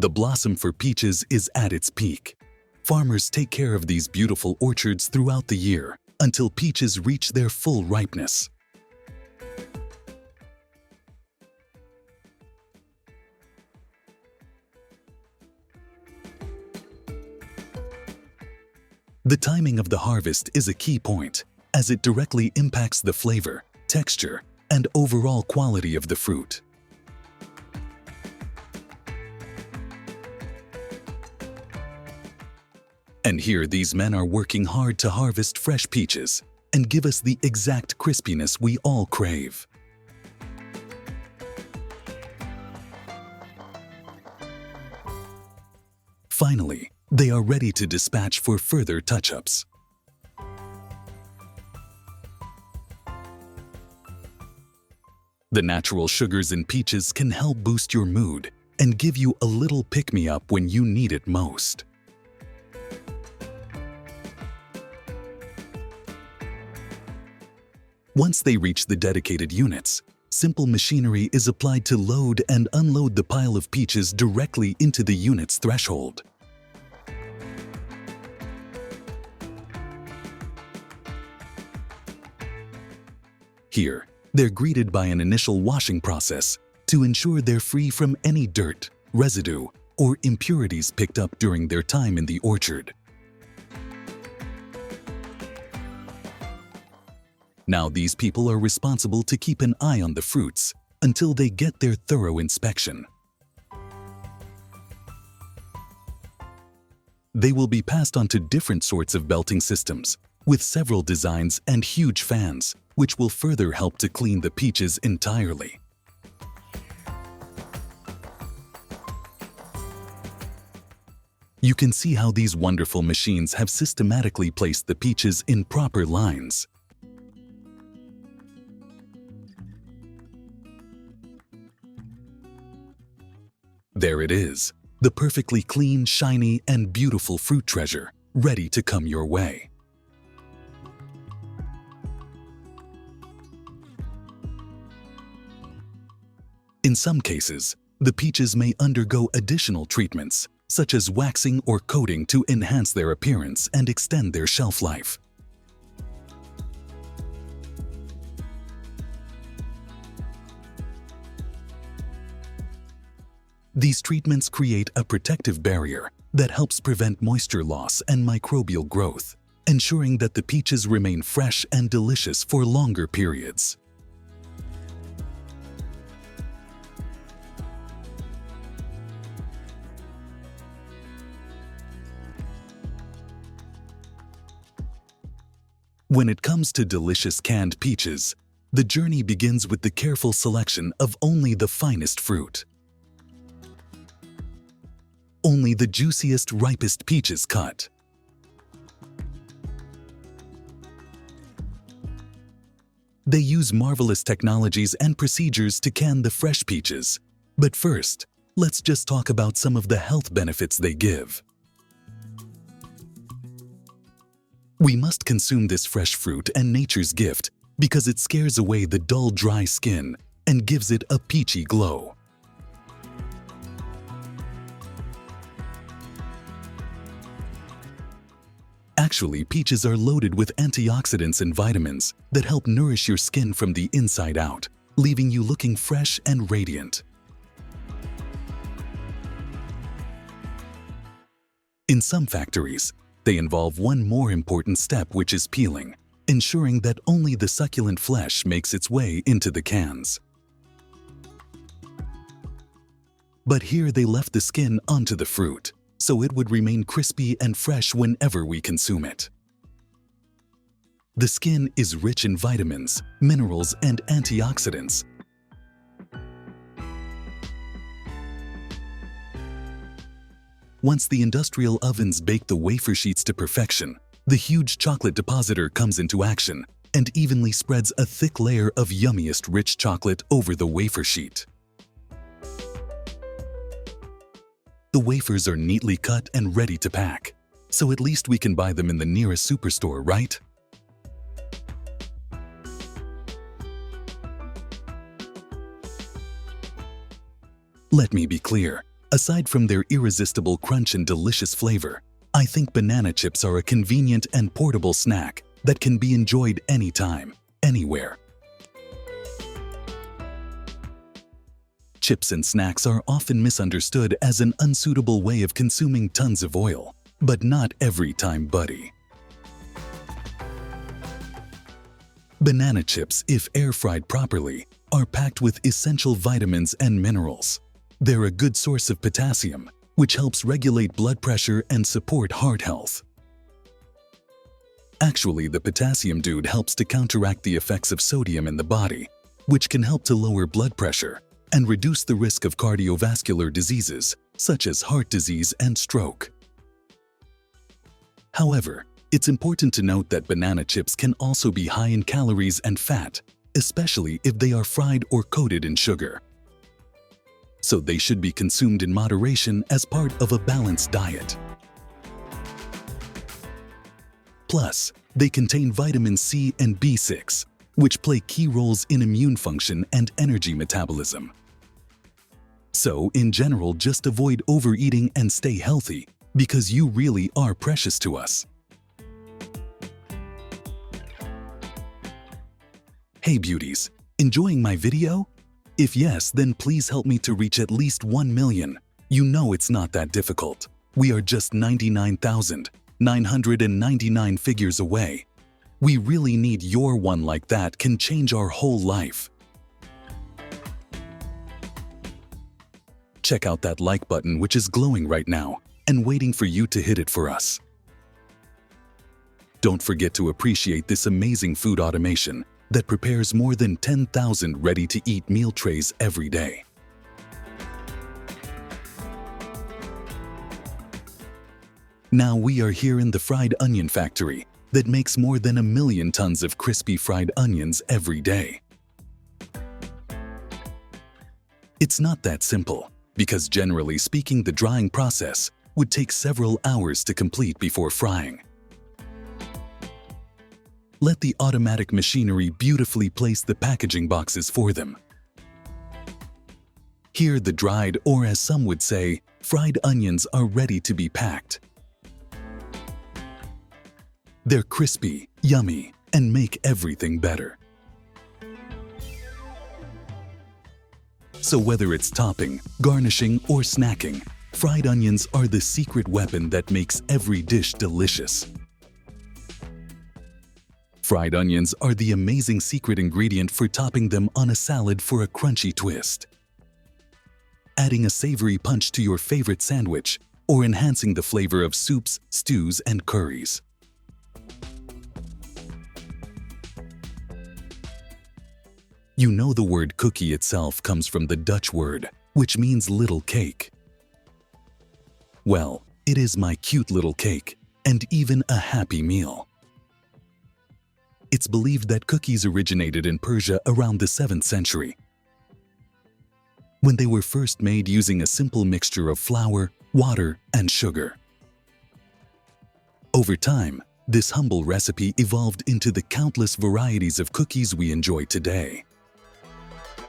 The blossom for peaches is at its peak. Farmers take care of these beautiful orchards throughout the year until peaches reach their full ripeness. The timing of the harvest is a key point, as it directly impacts the flavor, texture, and overall quality of the fruit. And here these men are working hard to harvest fresh peaches and give us the exact crispiness we all crave. Finally, they are ready to dispatch for further touch-ups. The natural sugars in peaches can help boost your mood and give you a little pick-me-up when you need it most. Once they reach the dedicated units, simple machinery is applied to load and unload the pile of peaches directly into the unit's threshold. Here, they're greeted by an initial washing process to ensure they're free from any dirt, residue, or impurities picked up during their time in the orchard. Now these people are responsible to keep an eye on the fruits until they get their thorough inspection. They will be passed on to different sorts of belting systems, with several designs and huge fans, which will further help to clean the peaches entirely. You can see how these wonderful machines have systematically placed the peaches in proper lines. There it is, the perfectly clean, shiny, and beautiful fruit treasure, ready to come your way. In some cases, the peaches may undergo additional treatments, such as waxing or coating to enhance their appearance and extend their shelf life. These treatments create a protective barrier that helps prevent moisture loss and microbial growth, ensuring that the peaches remain fresh and delicious for longer periods. When it comes to delicious canned peaches, the journey begins with the careful selection of only the finest fruit. Only the juiciest, ripest peaches cut. They use marvelous technologies and procedures to can the fresh peaches. But first, let's just talk about some of the health benefits they give. We must consume this fresh fruit and nature's gift because it scares away the dull, dry skin and gives it a peachy glow. Actually, peaches are loaded with antioxidants and vitamins that help nourish your skin from the inside out, leaving you looking fresh and radiant. In some factories, they involve one more important step, which is peeling, ensuring that only the succulent flesh makes its way into the cans. But here they left the skin onto the fruit, so it would remain crispy and fresh whenever we consume it. The skin is rich in vitamins, minerals, and antioxidants. Once the industrial ovens bake the wafer sheets to perfection, the huge chocolate depositor comes into action and evenly spreads a thick layer of yummiest rich chocolate over the wafer sheet. The wafers are neatly cut and ready to pack, so at least we can buy them in the nearest superstore, right? Let me be clear, Aside from their irresistible crunch and delicious flavor, I think banana chips are a convenient and portable snack that can be enjoyed anytime, anywhere. Chips and snacks are often misunderstood as an unsuitable way of consuming tons of oil, but not every time, buddy. Banana chips, if air-fried properly, are packed with essential vitamins and minerals. They're a good source of potassium, which helps regulate blood pressure and support heart health. Actually, the potassium dude helps to counteract the effects of sodium in the body, which can help to lower blood pressure and reduce the risk of cardiovascular diseases, such as heart disease and stroke. However, it's important to note that banana chips can also be high in calories and fat, especially if they are fried or coated in sugar. So they should be consumed in moderation as part of a balanced diet. Plus, they contain vitamin C and B6, which play key roles in immune function and energy metabolism. So, in general, just avoid overeating and stay healthy, because you really are precious to us. Hey beauties, enjoying my video? If yes, then please help me to reach at least 1 million. You know it's not that difficult. We are just 99,999 figures away. We really need your one like that can change our whole life. Check out that like button which is glowing right now and waiting for you to hit it for us. Don't forget to appreciate this amazing food automation that prepares more than 10,000 ready-to-eat meal trays every day. Now we are here in the fried onion factory that makes more than 1 million tons of crispy fried onions every day. It's not that simple, because generally speaking, the drying process would take several hours to complete before frying. Let the automatic machinery beautifully place the packaging boxes for them. Here, the dried, or as some would say, fried onions are ready to be packed. They're crispy, yummy, and make everything better. So whether it's topping, garnishing, or snacking, fried onions are the secret weapon that makes every dish delicious. Fried onions are the amazing secret ingredient for topping them on a salad for a crunchy twist, adding a savory punch to your favorite sandwich, or enhancing the flavor of soups, stews, and curries. You know the word cookie itself comes from the Dutch word, which means little cake. Well, it is my cute little cake, and even a happy meal. It's believed that cookies originated in Persia around the 7th century, when they were first made using a simple mixture of flour, water, and sugar. Over time, this humble recipe evolved into the countless varieties of cookies we enjoy today.